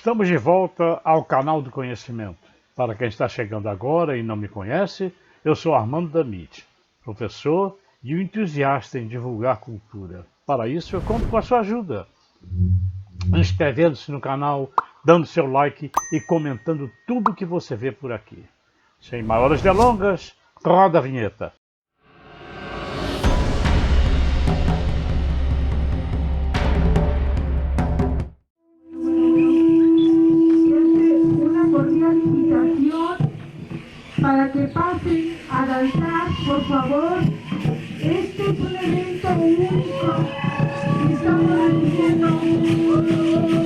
Estamos de volta ao canal do conhecimento. Para quem está chegando agora e não me conhece, eu sou Armando Damit, professor e um entusiasta em divulgar cultura. Para isso, eu conto com a sua ajuda, inscrevendo-se no canal, dando seu like e comentando tudo que você vê por aqui. Sem maiores delongas, roda a vinheta. Para que pasen a danzar, por favor. Este es un evento único que estamos haciendo para que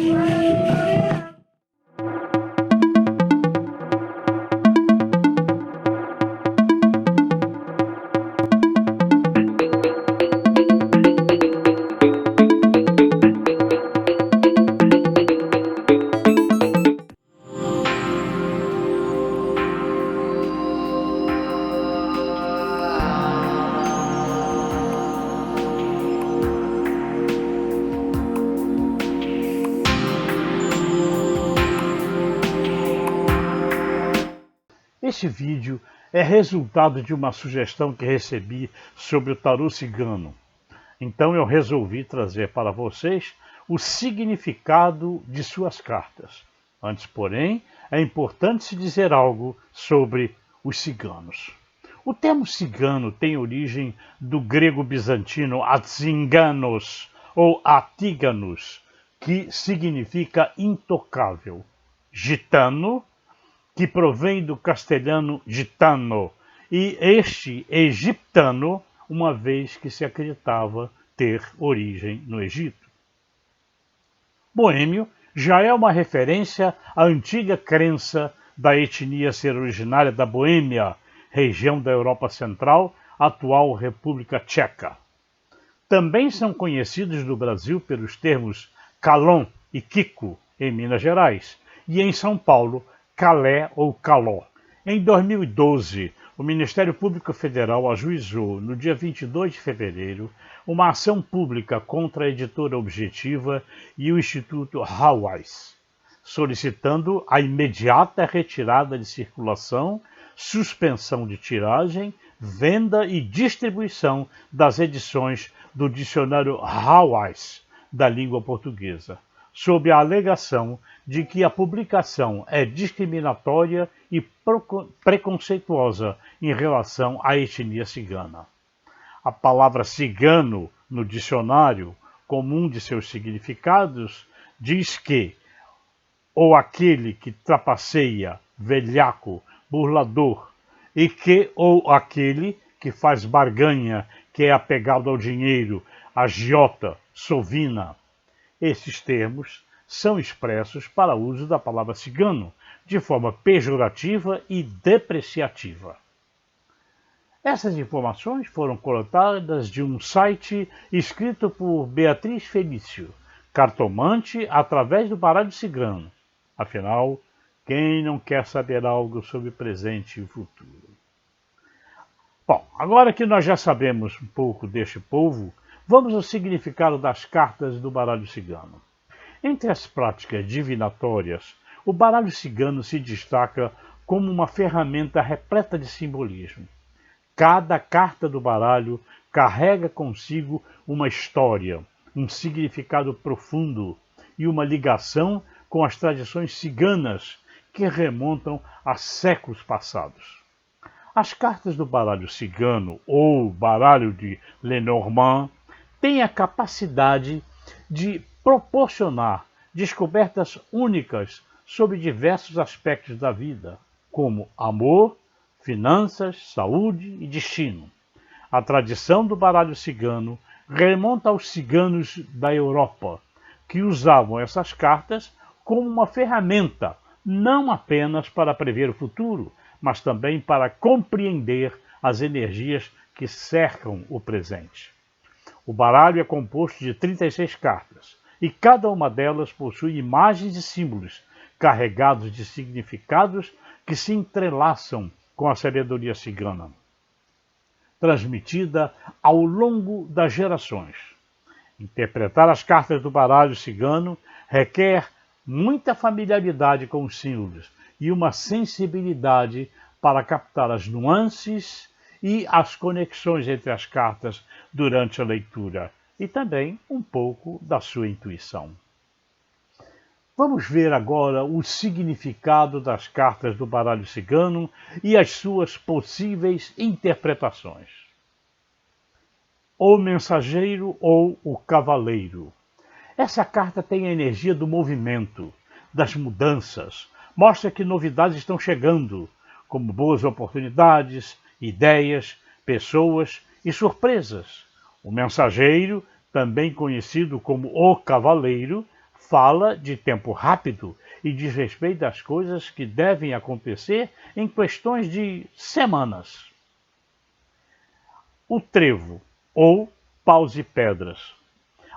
Este vídeo é resultado de uma sugestão que recebi sobre o tarô cigano. Então eu resolvi trazer para vocês o significado de suas cartas. Antes, porém, é importante se dizer algo sobre os ciganos. O termo cigano tem origem do grego bizantino atzinganos ou atíganos, que significa intocável. Gitano, que provém do castelhano gitano, e este egiptano, uma vez que se acreditava ter origem no Egito. Boêmio já é uma referência à antiga crença da etnia ser originária da Boêmia, região da Europa Central, atual República Tcheca. Também são conhecidos no Brasil pelos termos Calon e Kiko, em Minas Gerais, e em São Paulo, Calé ou Caló. Em 2012, o Ministério Público Federal ajuizou, no dia 22 de fevereiro, uma ação pública contra a editora Objetiva e o Instituto Hawais, solicitando a imediata retirada de circulação, suspensão de tiragem, venda e distribuição das edições do dicionário Hawais da língua portuguesa, sob a alegação de que a publicação é discriminatória e preconceituosa em relação à etnia cigana. A palavra cigano, no dicionário, como um de seus significados, diz que ou aquele que trapaceia, velhaco, burlador, e que ou aquele que faz barganha, que é apegado ao dinheiro, agiota, sovina. Esses termos são expressos para uso da palavra cigano, de forma pejorativa e depreciativa. Essas informações foram coletadas de um site escrito por Beatriz Felício, cartomante através do baralho cigano. Afinal, quem não quer saber algo sobre presente e futuro? Bom, agora que nós já sabemos um pouco deste povo, vamos ao significado das cartas do baralho cigano. Entre as práticas divinatórias, o baralho cigano se destaca como uma ferramenta repleta de simbolismo. Cada carta do baralho carrega consigo uma história, um significado profundo e uma ligação com as tradições ciganas que remontam a séculos passados. As cartas do baralho cigano, ou baralho de Lenormand, têm a capacidade de proporcionar descobertas únicas sobre diversos aspectos da vida, como amor, finanças, saúde e destino. A tradição do baralho cigano remonta aos ciganos da Europa, que usavam essas cartas como uma ferramenta, não apenas para prever o futuro, mas também para compreender as energias que cercam o presente. O baralho é composto de 36 cartas, e cada uma delas possui imagens e símbolos carregados de significados que se entrelaçam com a sabedoria cigana, transmitida ao longo das gerações. Interpretar as cartas do baralho cigano requer muita familiaridade com os símbolos e uma sensibilidade para captar as nuances e as conexões entre as cartas durante a leitura, e também um pouco da sua intuição. Vamos ver agora o significado das cartas do baralho cigano e as suas possíveis interpretações. O mensageiro ou o cavaleiro. Essa carta tem a energia do movimento, das mudanças, mostra que novidades estão chegando, como boas oportunidades, ideias, pessoas e surpresas. O mensageiro, também conhecido como o cavaleiro, fala de tempo rápido e diz respeito às coisas que devem acontecer em questões de semanas. O trevo, ou paus e pedras.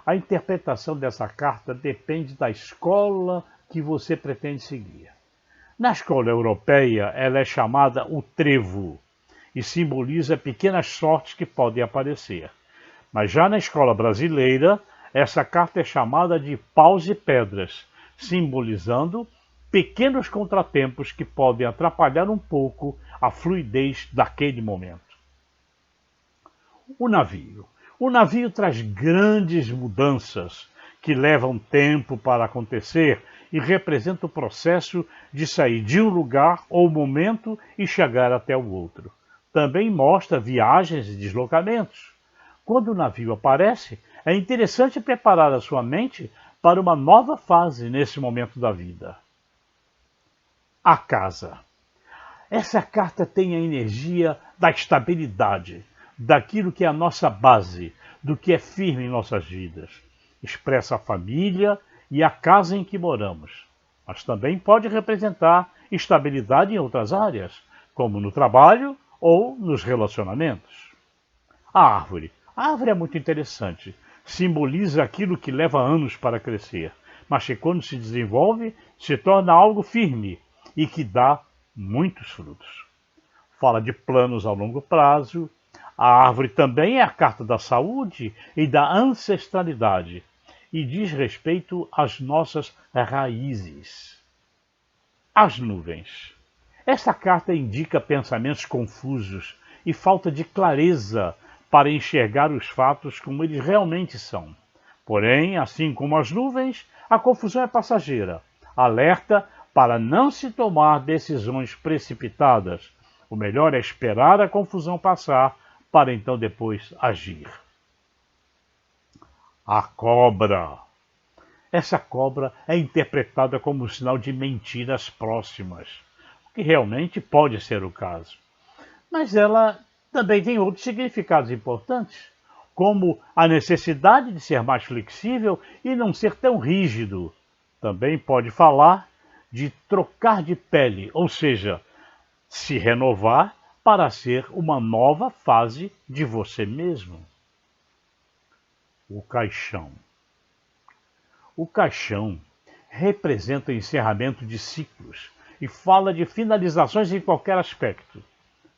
A interpretação dessa carta depende da escola que você pretende seguir. Na escola europeia, ela é chamada o trevo e simboliza pequenas sortes que podem aparecer. Mas já na escola brasileira, essa carta é chamada de paus e pedras, simbolizando pequenos contratempos que podem atrapalhar um pouco a fluidez daquele momento. O navio. O navio traz grandes mudanças que levam tempo para acontecer e representa o processo de sair de um lugar ou momento e chegar até o outro. Também mostra viagens e deslocamentos. Quando o navio aparece, é interessante preparar a sua mente para uma nova fase nesse momento da vida. A casa. Essa carta tem a energia da estabilidade, daquilo que é a nossa base, do que é firme em nossas vidas. Expressa a família e a casa em que moramos, mas também pode representar estabilidade em outras áreas, como no trabalho ou nos relacionamentos. A árvore. A árvore é muito interessante. Simboliza aquilo que leva anos para crescer, mas que quando se desenvolve, se torna algo firme e que dá muitos frutos. Fala de planos a longo prazo. A árvore também é a carta da saúde e da ancestralidade e diz respeito às nossas raízes. As nuvens. Esta carta indica pensamentos confusos e falta de clareza para enxergar os fatos como eles realmente são. Porém, assim como as nuvens, a confusão é passageira. Alerta para não se tomar decisões precipitadas. O melhor é esperar a confusão passar para então depois agir. A cobra. Essa cobra é interpretada como um sinal de mentiras próximas, o que realmente pode ser o caso. Mas ela também tem outros significados importantes, como a necessidade de ser mais flexível e não ser tão rígido. Também pode falar de trocar de pele, ou seja, se renovar para ser uma nova fase de você mesmo. O caixão. O caixão representa o encerramento de ciclos e fala de finalizações em qualquer aspecto.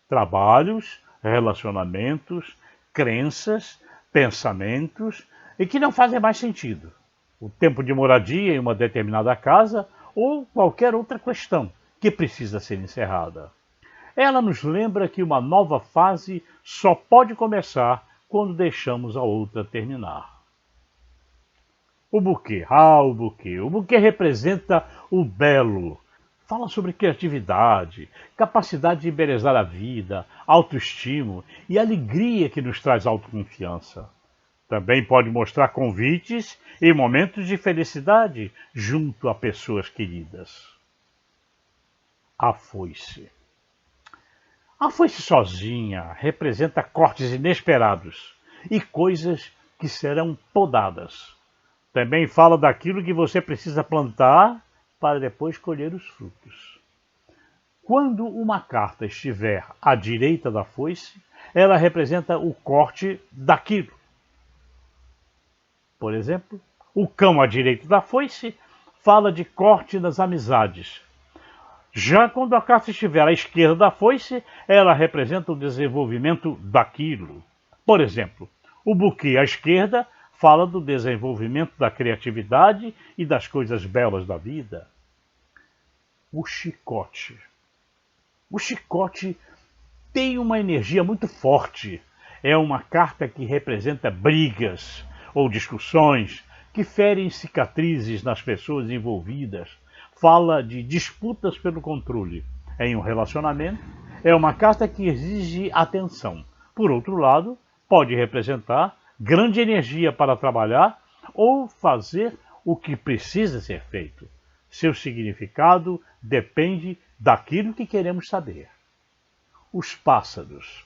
Trabalhos, relacionamentos, crenças, pensamentos e que não fazem mais sentido. O tempo de moradia em uma determinada casa ou qualquer outra questão que precisa ser encerrada. Ela nos lembra que uma nova fase só pode começar quando deixamos a outra terminar. O buquê. O buquê. O buquê representa o belo. Fala sobre criatividade, capacidade de embelezar a vida, autoestima e alegria que nos traz autoconfiança. Também pode mostrar convites e momentos de felicidade junto a pessoas queridas. A foice. A foice sozinha representa cortes inesperados e coisas que serão podadas. Também fala daquilo que você precisa plantar para depois colher os frutos. Quando uma carta estiver à direita da foice, ela representa o corte daquilo. Por exemplo, o cão à direita da foice fala de corte das amizades. Já quando a carta estiver à esquerda da foice, ela representa o desenvolvimento daquilo. Por exemplo, o buquê à esquerda fala do desenvolvimento da criatividade e das coisas belas da vida. O chicote. O chicote tem uma energia muito forte. É uma carta que representa brigas ou discussões que ferem cicatrizes nas pessoas envolvidas. Fala de disputas pelo controle. Em um relacionamento, é uma carta que exige atenção. Por outro lado, pode representar grande energia para trabalhar ou fazer o que precisa ser feito. Seu significado depende daquilo que queremos saber. Os pássaros.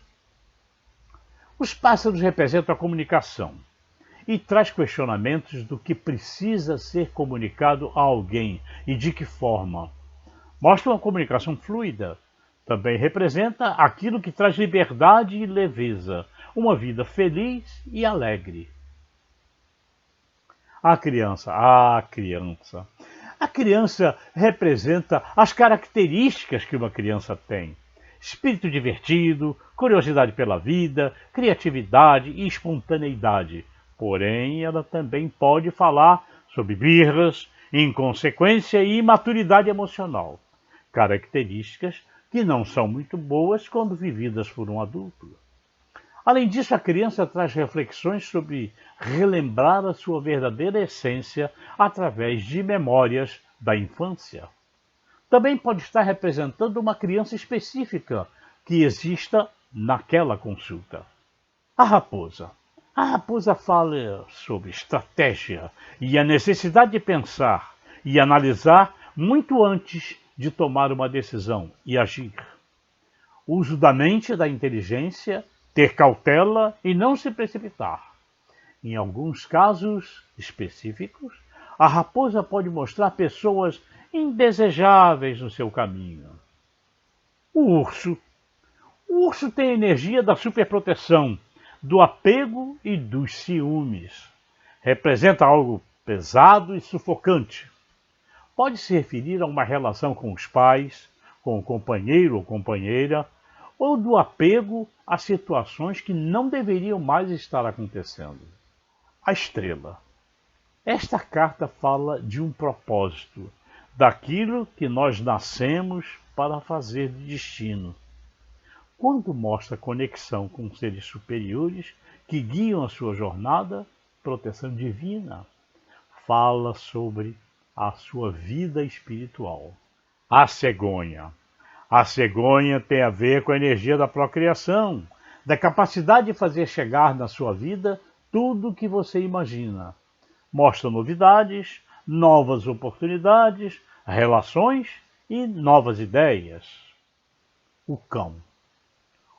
Os pássaros representam a comunicação e traz questionamentos do que precisa ser comunicado a alguém e de que forma. Mostra uma comunicação fluida. Também representa aquilo que traz liberdade e leveza, uma vida feliz e alegre. A criança. A criança representa as características que uma criança tem. Espírito divertido, curiosidade pela vida, criatividade e espontaneidade. Porém, ela também pode falar sobre birras, inconsequência e imaturidade emocional. Características que não são muito boas quando vividas por um adulto. Além disso, a criança traz reflexões sobre relembrar a sua verdadeira essência através de memórias da infância. Também pode estar representando uma criança específica que exista naquela consulta. A raposa. A raposa fala sobre estratégia e a necessidade de pensar e analisar muito antes de tomar uma decisão e agir. Uso da mente e da inteligência, ter cautela e não se precipitar. Em alguns casos específicos, a raposa pode mostrar pessoas indesejáveis no seu caminho. O urso. O urso tem a energia da superproteção, do apego e dos ciúmes. Representa algo pesado e sufocante. Pode se referir a uma relação com os pais, com o companheiro ou companheira, ou do apego a situações que não deveriam mais estar acontecendo. A estrela. Esta carta fala de um propósito, daquilo que nós nascemos para fazer de destino. Quando mostra conexão com seres superiores que guiam a sua jornada, proteção divina, fala sobre a sua vida espiritual. A cegonha. A cegonha tem a ver com a energia da procriação, da capacidade de fazer chegar na sua vida tudo o que você imagina. Mostra novidades, novas oportunidades, relações e novas ideias. O cão.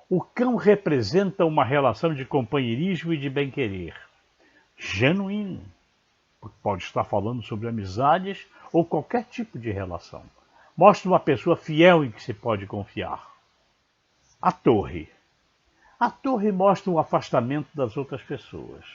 O cão representa uma relação de companheirismo e de bem-querer. Genuíno. Pode estar falando sobre amizades ou qualquer tipo de relação. Mostra uma pessoa fiel em que se pode confiar. A torre. A torre mostra o afastamento das outras pessoas.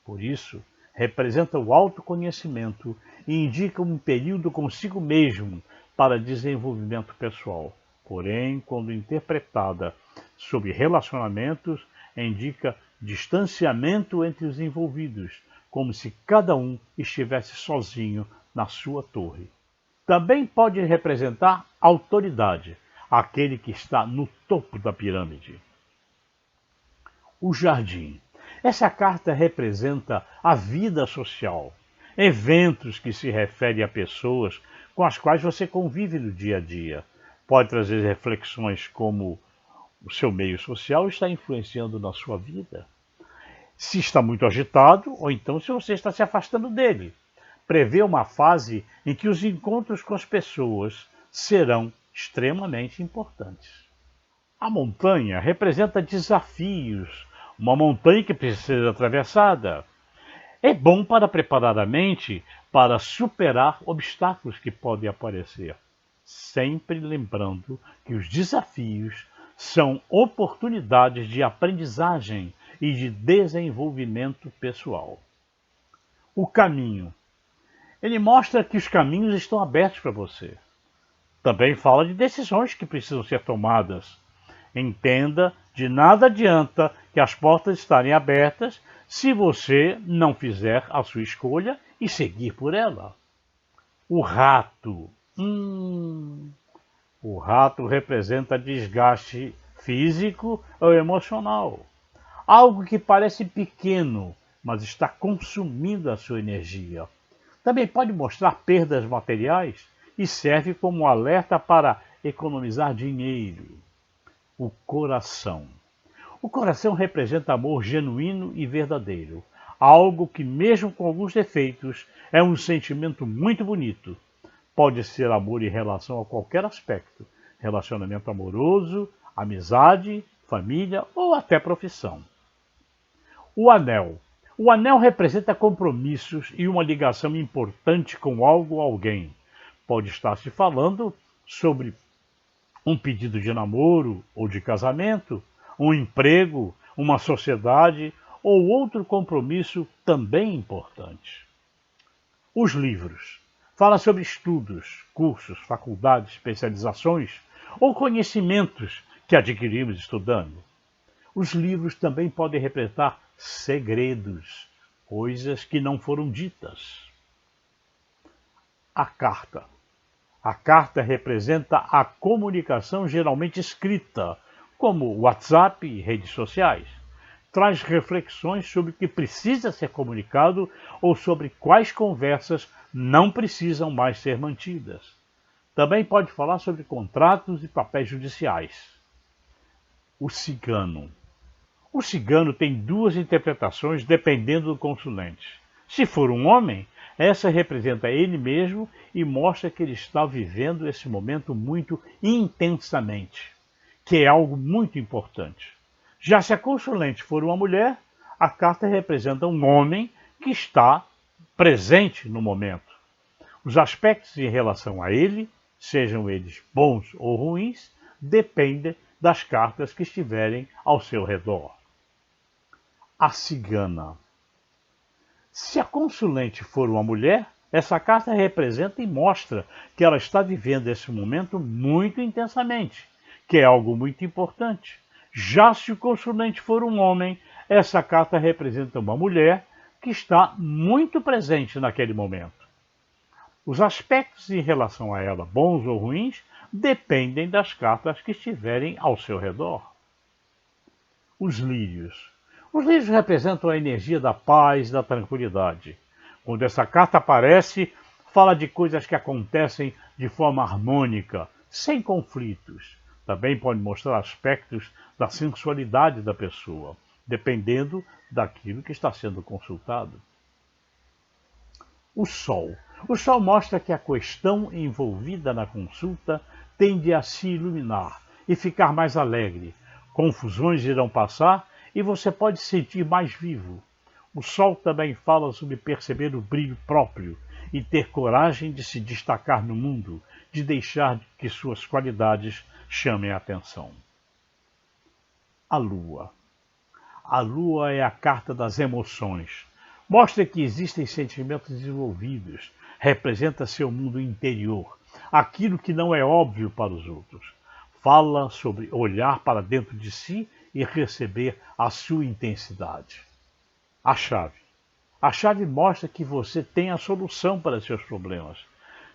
Por isso, representa o autoconhecimento e indica um período consigo mesmo para desenvolvimento pessoal. Porém, quando interpretada sobre relacionamentos, indica distanciamento entre os envolvidos, como se cada um estivesse sozinho na sua torre. Também pode representar autoridade, aquele que está no topo da pirâmide. O jardim. Essa carta representa a vida social, eventos que se referem a pessoas com as quais você convive no dia a dia. Pode trazer reflexões como o seu meio social está influenciando na sua vida. Se está muito agitado, ou então se você está se afastando dele. Prevê uma fase em que os encontros com as pessoas serão extremamente importantes. A montanha representa desafios, uma montanha que precisa ser atravessada. É bom para preparar a mente para superar obstáculos que podem aparecer, sempre lembrando que os desafios são oportunidades de aprendizagem e de desenvolvimento pessoal. O caminho. Ele mostra que os caminhos estão abertos para você. Também fala de decisões que precisam ser tomadas. Entenda, de nada adianta que as portas estarem abertas se você não fizer a sua escolha e seguir por ela. O rato. O rato representa desgaste físico ou emocional. Algo que parece pequeno, mas está consumindo a sua energia. Também pode mostrar perdas materiais e serve como alerta para economizar dinheiro. O coração. O coração representa amor genuíno e verdadeiro. Algo que, mesmo com alguns defeitos, é um sentimento muito bonito. Pode ser amor em relação a qualquer aspecto. Relacionamento amoroso, amizade, família ou até profissão. O anel. O anel representa compromissos e uma ligação importante com algo ou alguém. Pode estar se falando sobre um pedido de namoro ou de casamento, um emprego, uma sociedade ou outro compromisso também importante. Os livros. Fala sobre estudos, cursos, faculdades, especializações ou conhecimentos que adquirimos estudando. Os livros também podem representar segredos, coisas que não foram ditas. A carta. A carta representa a comunicação geralmente escrita, como WhatsApp e redes sociais. Traz reflexões sobre o que precisa ser comunicado ou sobre quais conversas não precisam mais ser mantidas. Também pode falar sobre contratos e papéis judiciais. O cigano. O cigano tem duas interpretações dependendo do consulente. Se for um homem, essa representa ele mesmo e mostra que ele está vivendo esse momento muito intensamente, que é algo muito importante. Já se a consulente for uma mulher, a carta representa um homem que está presente no momento. Os aspectos em relação a ele, sejam eles bons ou ruins, dependem das cartas que estiverem ao seu redor. A cigana. Se a consulente for uma mulher, essa carta representa e mostra que ela está vivendo esse momento muito intensamente, que é algo muito importante. Já se o consulente for um homem, essa carta representa uma mulher que está muito presente naquele momento. Os aspectos em relação a ela, bons ou ruins, dependem das cartas que estiverem ao seu redor. Os lírios. Os lírios representam a energia da paz, da tranquilidade. Quando essa carta aparece, fala de coisas que acontecem de forma harmônica, sem conflitos. Também pode mostrar aspectos da sensualidade da pessoa, dependendo daquilo que está sendo consultado. O Sol. O Sol mostra que a questão envolvida na consulta tende a se iluminar e ficar mais alegre. Confusões irão passar e você pode se sentir mais vivo. O Sol também fala sobre perceber o brilho próprio e ter coragem de se destacar no mundo, de deixar que suas qualidades chamem a atenção. A Lua. A Lua é a carta das emoções. Mostra que existem sentimentos desenvolvidos, representa seu mundo interior, aquilo que não é óbvio para os outros. Fala sobre olhar para dentro de si e receber a sua intensidade. A chave. A chave mostra que você tem a solução para seus problemas,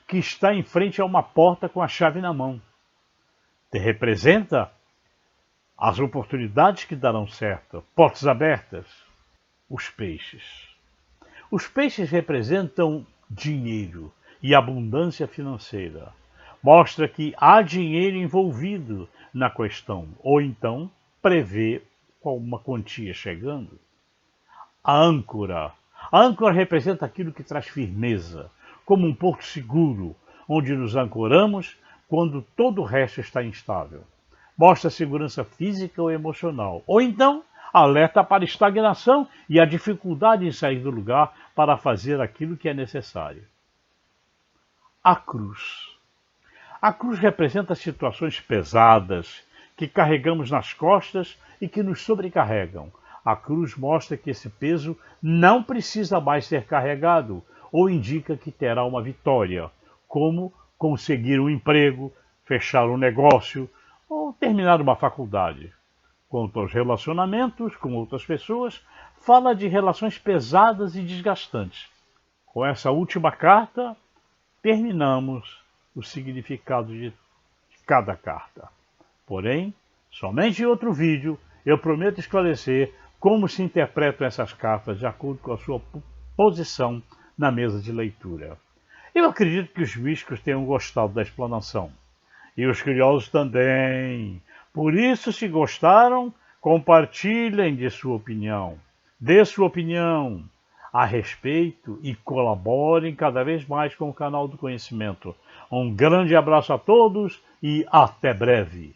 que está em frente a uma porta com a chave na mão. Representa as oportunidades que darão certo, portas abertas. Os peixes. Os peixes representam dinheiro e abundância financeira. Mostra que há dinheiro envolvido na questão, ou então prevê uma quantia chegando. A âncora. A âncora representa aquilo que traz firmeza, como um porto seguro, onde nos ancoramos quando todo o resto está instável. Mostra segurança física ou emocional, ou então alerta para a estagnação e a dificuldade em sair do lugar para fazer aquilo que é necessário. A cruz. A cruz representa situações pesadas que carregamos nas costas e que nos sobrecarregam. A cruz mostra que esse peso não precisa mais ser carregado ou indica que terá uma vitória, como conseguir um emprego, fechar um negócio ou ao terminar uma faculdade. Quanto aos relacionamentos com outras pessoas, fala de relações pesadas e desgastantes. Com essa última carta, terminamos o significado de cada carta. Porém, somente em outro vídeo eu prometo esclarecer como se interpretam essas cartas de acordo com a sua posição na mesa de leitura. Eu acredito que os místicos tenham gostado da explanação. E os curiosos também. Por isso, se gostaram, compartilhem de sua opinião. Dê sua opinião a respeito e colaborem cada vez mais com o canal do conhecimento. Um grande abraço a todos e até breve.